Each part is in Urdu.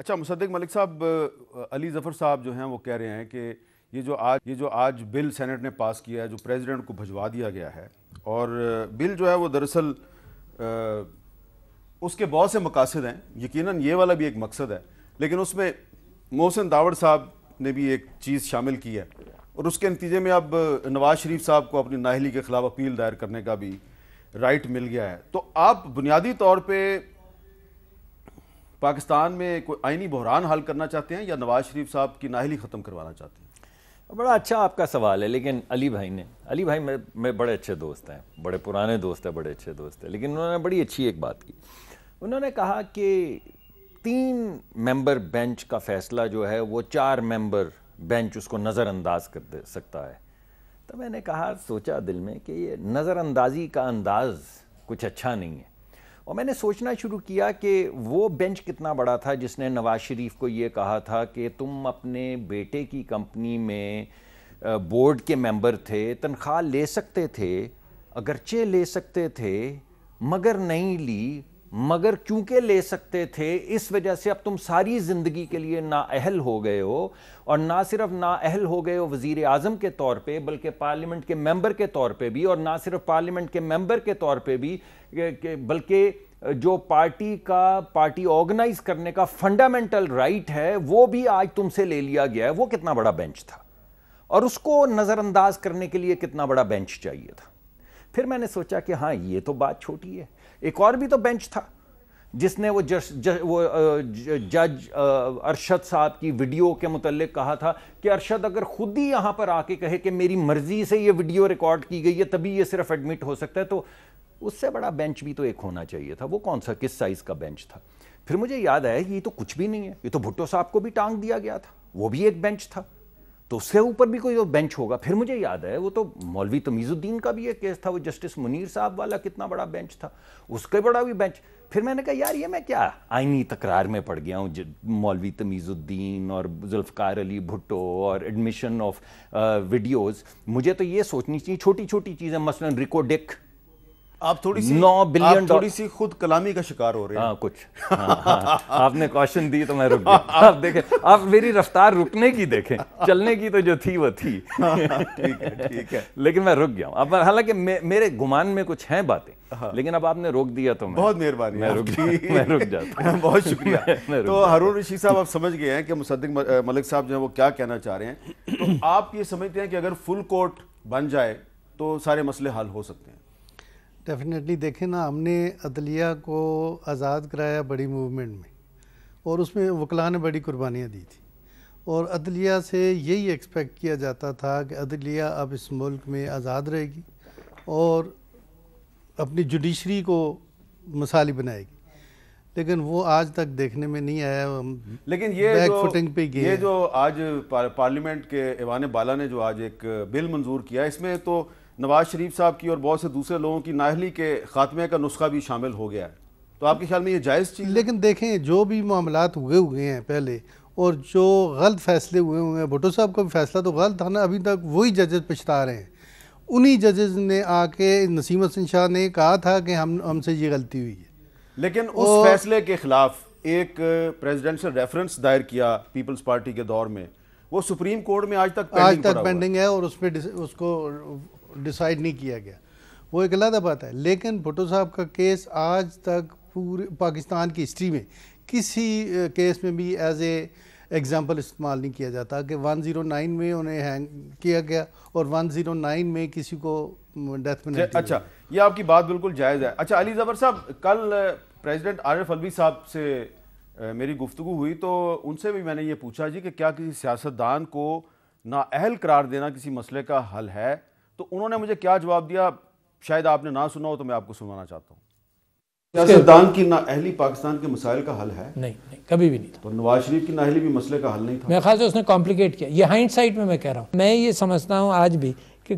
اچھا مصدق ملک صاحب، علی ظفر صاحب جو ہیں وہ کہہ رہے ہیں کہ یہ جو آج بل سینٹ نے پاس کیا ہے، جو پریزیڈنٹ کو بھجوا دیا گیا ہے، اور بل جو ہے وہ دراصل اس کے بہت سے مقاصد ہیں، یقیناً یہ والا بھی ایک مقصد ہے، لیکن اس میں محسن داوڑ صاحب نے بھی ایک چیز شامل کی ہے، اور اس کے نتیجے میں اب نواز شریف صاحب کو اپنی نااہلی کے خلاف اپیل دائر کرنے کا بھی رائٹ مل گیا ہے۔ تو آپ بنیادی طور پہ پاکستان میں کوئی آئینی بحران حل کرنا چاہتے ہیں یا نواز شریف صاحب کی نااہلی ختم کروانا چاہتے ہیں؟ بڑا اچھا آپ کا سوال ہے، لیکن علی بھائی میں بڑے اچھے دوست ہیں، بڑے پرانے دوست ہیں، بڑے اچھے دوست ہیں، لیکن انہوں نے بڑی اچھی ایک بات کی۔ انہوں نے کہا کہ 3 ممبر بینچ کا فیصلہ جو ہے وہ 4 ممبر بینچ اس کو نظر انداز کر سکتا ہے۔ تو میں نے کہا، سوچا دل میں کہ یہ نظر اندازی کا انداز کچھ اچھا نہیں ہے، اور میں نے سوچنا شروع کیا کہ وہ بینچ کتنا بڑا تھا جس نے نواز شریف کو یہ کہا تھا کہ تم اپنے بیٹے کی کمپنی میں بورڈ کے ممبر تھے، تنخواہ لے سکتے تھے، اگرچہ لے سکتے تھے مگر نہیں لی، مگر کیونکہ لے سکتے تھے اس وجہ سے اب تم ساری زندگی کے لیے نااہل ہو گئے ہو، اور نہ صرف نااہل ہو گئے ہو وزیر اعظم کے طور پہ بلکہ پارلیمنٹ کے ممبر کے طور پہ بھی، اور نہ صرف پارلیمنٹ کے ممبر کے طور پہ بھی بلکہ جو پارٹی آرگنائز کرنے کا فنڈامنٹل رائٹ ہے وہ بھی آج تم سے لے لیا گیا ہے۔ وہ کتنا بڑا بینچ تھا، اور اس کو نظر انداز کرنے کے لیے کتنا بڑا بینچ چاہیے تھا۔ پھر میں نے سوچا کہ ہاں یہ تو بات چھوٹی ہے، ایک اور بھی تو بینچ تھا جس نے وہ جج ارشد صاحب کی ویڈیو کے متعلق کہا تھا کہ ارشد اگر خود ہی یہاں پر آ کے کہے کہ میری مرضی سے یہ ویڈیو ریکارڈ کی گئی ہے تبھی یہ صرف ایڈمٹ ہو سکتا ہے، تو اس سے بڑا بینچ بھی تو ایک ہونا چاہیے تھا۔ وہ کون سا کس سائز کا بینچ تھا؟ پھر مجھے یاد آیا کہ یہ تو کچھ بھی نہیں ہے، یہ تو بھٹو صاحب کو بھی ٹانگ دیا گیا تھا، وہ بھی ایک بینچ تھا، تو اس سے اوپر بھی کوئی بینچ ہوگا۔ پھر مجھے یاد ہے وہ تو مولوی تمیز الدین کا بھی ایک کیس تھا، وہ جسٹس منیر صاحب والا کتنا بڑا بینچ تھا، اس کا بڑا بھی بینچ۔ پھر میں نے کہا یار یہ میں کیا آئینی تکرار میں پڑ گیا ہوں، مولوی تمیز الدین اور ذوالفقار علی بھٹو اور ایڈمیشن آف ویڈیوز۔ مجھے تو یہ سوچنی چاہیے چھوٹی چھوٹی چیزیں، مثلا ریکو ڈک، آپ تھوڑی سی خود کلامی کا شکار ہو رہے ہیں۔ ہاں کچھ آپ نے کوشچن دی تو میں رک گیا۔ آپ دیکھیں، آپ میری رفتار رکنے کی دیکھیں، چلنے کی تو جو تھی وہ تھی، ٹھیک ہے، لیکن میں رک گیا ہوں اب، حالانکہ میرے گمان میں کچھ ہیں باتیں، لیکن اب آپ نے روک دیا تو بہت مہربانی، میں رک جاتا ہوں۔ بہت شکریہ۔ تو ہارون رشید صاحب آپ سمجھ گئے ہیں کہ مصدق ملک صاحب جو ہیں وہ کیا کہنا چاہ رہے ہیں۔ تو آپ یہ سمجھتے ہیں کہ اگر فل کورٹ بن جائے تو سارے مسئلے حل ہو سکتے ہیں؟ ڈیفینیٹلی دیکھیں نا، ہم نے عدلیہ کو آزاد کرایا بڑی موومنٹ میں، اور اس میں وکلاء نے بڑی قربانیاں دی تھی، اور عدلیہ سے یہی ایکسپیکٹ کیا جاتا تھا کہ عدلیہ اب اس ملک میں آزاد رہے گی اور اپنی جوڈیشری کو مثالی بنائے گی، لیکن وہ آج تک دیکھنے میں نہیں آیا۔ لیکن یہ جو آج پارلیمنٹ کے ایوان بالا نے جو آج ایک بل منظور کیا، اس میں تو نواز شریف صاحب کی اور بہت سے دوسرے لوگوں کی نااہلی کے خاتمے کا نسخہ بھی شامل ہو گیا ہے، تو آپ کے خیال میں یہ جائز چیز؟ لیکن دیکھیں جو بھی معاملات ہوئے ہیں پہلے، اور جو غلط فیصلے ہوئے ہیں، بھٹو صاحب کا بھی فیصلہ تو غلط تھا نا، ابھی تک وہی ججز پچھتا رہے ہیں۔ انہی ججز نے آ کے، نسیم حسن شاہ نے کہا تھا کہ ہم سے یہ غلطی ہوئی ہے، لیکن اس فیصلے کے خلاف ایک پریزیڈنشل ریفرنس دائر کیا پیپلز پارٹی کے دور میں، وہ سپریم کورٹ میں آج تک پینڈنگ ہے، اور اس پہ اس کو ڈیسائیڈ نہیں کیا گیا، وہ ایک علیحدہ بات ہے۔ لیکن بھٹو صاحب کا کیس آج تک پورے پاکستان کی ہسٹری میں کسی کیس میں بھی ایز اے ایگزامپل استعمال نہیں کیا جاتا کہ 109 میں انہیں ہینگ کیا گیا اور 109 میں کسی کو ڈیتھ پینلٹی۔ اچھا، یہ آپ کی بات بالکل جائز ہے۔ اچھا علی ظفر صاحب، کل پریزیڈنٹ عارف الوی صاحب سے میری گفتگو ہوئی تو ان سے بھی میں نے یہ پوچھا جی کہ کیا کسی سیاستدان کو نااہل قرار دینا کسی مسئلے کا حل ہے، تو انہوں نے مجھے کیا جواب دیا، شاید آپ نے نہ سنا ہو تو میں آپ کو سنوانا چاہتا ہوں۔ سیاستدان کی نااہلی پاکستان کے مسائل کا حل ہے؟ نہیں، کبھی بھی نہیں تھا۔ تو نواز شریف کی نااہلی بھی مسئلے کا حل نہیں تھا؟ میرے خیال سے اس نے کمپلیکیٹ کیا، یہ ہائنڈ سائٹ میں کہہ رہا ہوں۔ میں یہ سمجھتا ہوں آج بھی کہ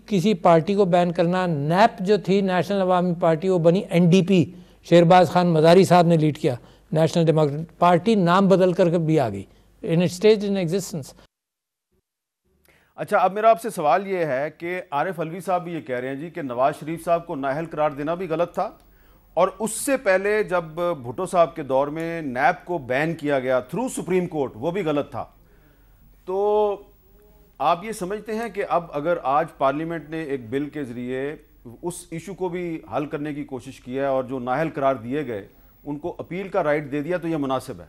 کسی پارٹی کو بین کرنا، نیپ جو تھی نیشنل عوامی پارٹی، وہ بنی NDP، شہرباز خان مزاری صاحب نے لیڈ کیا، نیشنل ڈیموکریٹک پارٹی نام بدل کر بھی آ گئی، ان اسٹیج ان ایگزسٹنس۔ اچھا، اب میرا آپ سے سوال یہ ہے کہ عارف الوی صاحب بھی یہ کہہ رہے ہیں جی کہ نواز شریف صاحب کو نااہل قرار دینا بھی غلط تھا، اور اس سے پہلے جب بھٹو صاحب کے دور میں نیب کو بین کیا گیا تھرو سپریم کورٹ، وہ بھی غلط تھا. تو آپ یہ سمجھتے ہیں کہ اب اگر آج پارلیمنٹ نے ایک بل کے ذریعے اس ایشو کو بھی حل کرنے کی کوشش کی ہے اور جو نااہل قرار دیے گئے ان کو اپیل کا رائٹ دے دیا، تو یہ مناسب ہے؟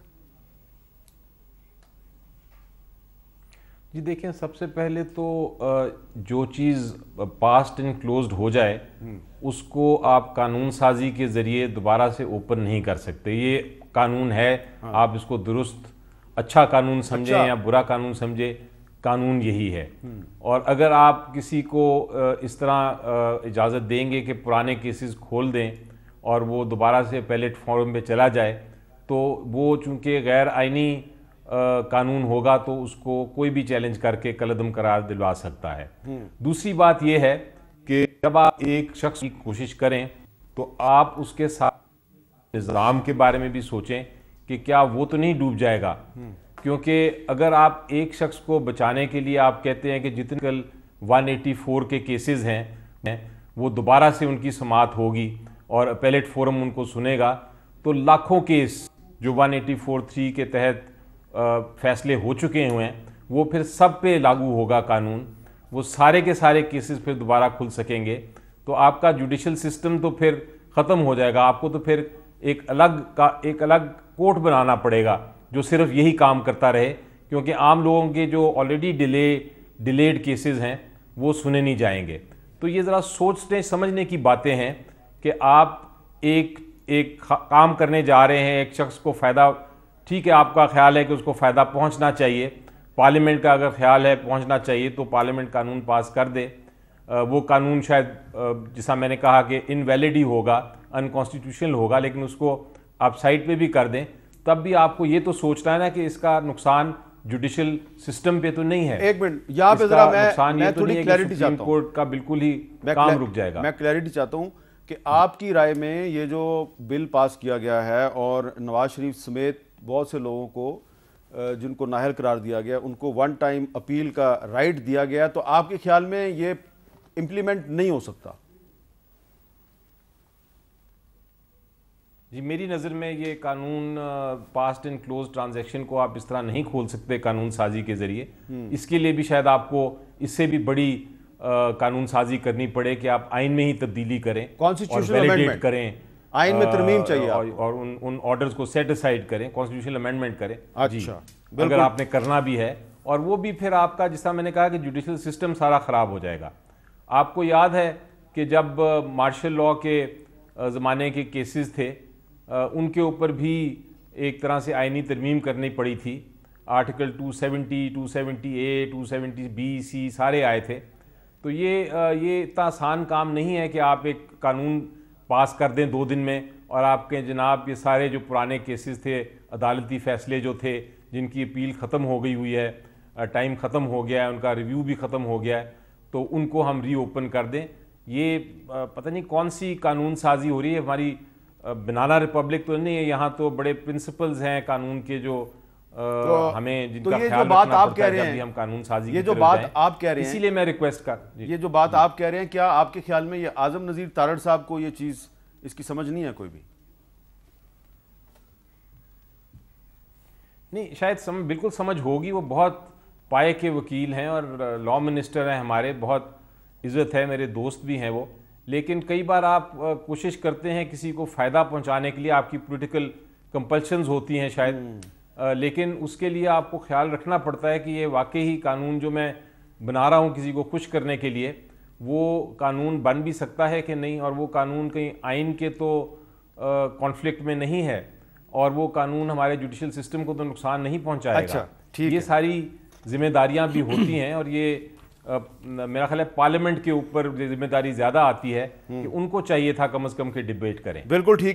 جی دیکھیں، سب سے پہلے تو جو چیز پاسڈ اینڈ کلوزڈ ہو جائے اس کو آپ قانون سازی کے ذریعے دوبارہ سے اوپن نہیں کر سکتے. یہ قانون ہے، آپ اس کو درست اچھا قانون سمجھیں یا برا قانون سمجھیں، قانون یہی ہے. اور اگر آپ کسی کو اس طرح اجازت دیں گے کہ پرانے کیسز کھول دیں اور وہ دوبارہ سے اپیلیٹ فورم پہ چلا جائے، تو وہ چونکہ غیر آئینی قانون ہوگا تو اس کو کوئی بھی چیلنج کر کے کالعدم قرار دلوا سکتا ہے. دوسری بات یہ ہے کہ جب آپ ایک شخص کی کوشش کریں تو آپ اس کے ساتھ نظام کے بارے میں بھی سوچیں کہ کیا وہ تو نہیں ڈوب جائے گا. کیونکہ اگر آپ ایک شخص کو بچانے کے لیے آپ کہتے ہیں کہ جتنے کل 184 کے کیسز ہیں وہ دوبارہ سے ان کی سماعت ہوگی اور اپیلیٹ فورم ان کو سنے گا، تو لاکھوں کیس جو 184(3) کے تحت فیصلے ہو چکے ہوئے ہیں وہ پھر سب پہ لاگو ہوگا قانون. وہ سارے کے سارے کیسز پھر دوبارہ کھل سکیں گے. تو آپ کا جوڈیشل سسٹم تو پھر ختم ہو جائے گا. آپ کو تو پھر ایک الگ کورٹ بنانا پڑے گا جو صرف یہی کام کرتا رہے، کیونکہ عام لوگوں کے جو آلریڈی ڈیلیڈ کیسز ہیں وہ سنے نہیں جائیں گے. تو یہ ذرا سوچنے سمجھنے کی باتیں ہیں کہ آپ ایک کام کرنے جا رہے ہیں، ایک شخص کو فائدہ، ٹھیک ہے آپ کا خیال ہے کہ اس کو فائدہ پہنچنا چاہیے، پارلیمنٹ کا اگر خیال ہے پہنچنا چاہیے تو پارلیمنٹ قانون پاس کر دے. وہ قانون شاید جیسا میں نے کہا کہ انویلڈ ہی ہوگا، انکانسٹیٹیوشنل ہوگا، لیکن اس کو آپ سائٹ پہ بھی کر دیں. تب بھی آپ کو یہ تو سوچنا ہے نا کہ اس کا نقصان جوڈیشل سسٹم پہ تو نہیں ہے. ایک منٹ یہاں پہ ذرا میں تھوڑی کلیئرٹی چاہتا ہوں. سپریم کورٹ کا بالکل ہی کام رک جائے گا. میں کلیئرٹی چاہتا ہوں کہ آپ کی رائے میں یہ جو بل پاس کیا گیا ہے اور نواز شریف سمیت بہت سے لوگوں کو جن کو نااہل قرار دیا گیا ان کو ون ٹائم اپیل کا رائٹ دیا گیا، تو آپ کے خیال میں یہ امپلیمنٹ نہیں ہو سکتا؟ جی میری نظر میں یہ قانون پاسڈ اینڈ کلوز ٹرانزیکشن کو آپ اس طرح نہیں کھول سکتے قانون سازی کے ذریعے. اس کے لیے بھی شاید آپ کو اس سے بھی بڑی قانون سازی کرنی پڑے کہ آپ آئین میں ہی تبدیلی کریں، کانسٹیٹیوشنل ویلیڈیٹ امینڈمنٹ کریں، آئین میں ترمیم چاہیے اور ان آرڈرز کو سیٹ اسائڈ کریں، کانسٹیٹیوشنل امینڈمنٹ کریں. اچھا اگر آپ نے کرنا بھی ہے، اور وہ بھی پھر آپ کا جیسا میں نے کہا کہ جوڈیشل سسٹم سارا خراب ہو جائے گا. آپ کو یاد ہے کہ جب مارشل لاء کے زمانے کے کیسز تھے ان کے اوپر بھی ایک طرح سے آئینی ترمیم کرنی پڑی تھی. آرٹیکل 270, 270A, 270B, C سارے آئے تھے. تو یہ اتنا آسان کام نہیں ہے کہ آپ ایک قانون پاس کر دیں 2 دن میں اور آپ کے جناب یہ سارے جو پرانے کیسز تھے، عدالتی فیصلے جو تھے جن کی اپیل ختم ہو گئی ہوئی ہے، ٹائم ختم ہو گیا ہے، ان کا ریویو بھی ختم ہو گیا ہے، تو ان کو ہم ری اوپن کر دیں. یہ پتہ نہیں کون سی قانون سازی ہو رہی ہے. ہماری بنانا ریپبلک تو نہیں ہے، یہاں تو بڑے پرنسپلز ہیں قانون کے جو ہمیں جن کا خیال رکھنا پڑتا ہے جب بھی ہم قانون سازی کی طرف جائیں. اسی لیے میں ریکویسٹ یہ جو بات آپ کہہ رہے ہیں، کیا آپ کے خیال میں یہ اعظم نذیر تارڑ صاحب کو یہ چیز اس کی سمجھ نہیں ہے کوئی بھی؟ نہیں، شاید بالکل سمجھ ہوگی. وہ بہت پائے کے وکیل ہیں اور لاء منسٹر ہیں ہمارے، بہت عزت ہے، میرے دوست بھی ہیں وہ. لیکن کئی بار آپ کوشش کرتے ہیں کسی کو فائدہ پہنچانے کے لیے، آپ کی پولیٹیکل کمپلشنز ہوتی ہیں شاید، لیکن اس کے لیے آپ کو خیال رکھنا پڑتا ہے کہ یہ واقعی قانون جو میں بنا رہا ہوں کسی کو خوش کرنے کے لیے، وہ قانون بن بھی سکتا ہے کہ نہیں، اور وہ قانون کہیں آئین کے تو کانفلکٹ میں نہیں ہے، اور وہ قانون ہمارے جوڈیشل سسٹم کو تو نقصان نہیں پہنچائے گا. یہ ساری ذمہ داریاں بھی ہوتی ہیں، اور یہ میرا خیال ہے پارلیمنٹ کے اوپر ذمہ داری زیادہ آتی ہے کہ ان کو چاہیے تھا کم از کم کہ ڈیبیٹ کریں. بالکل ٹھیک ہے.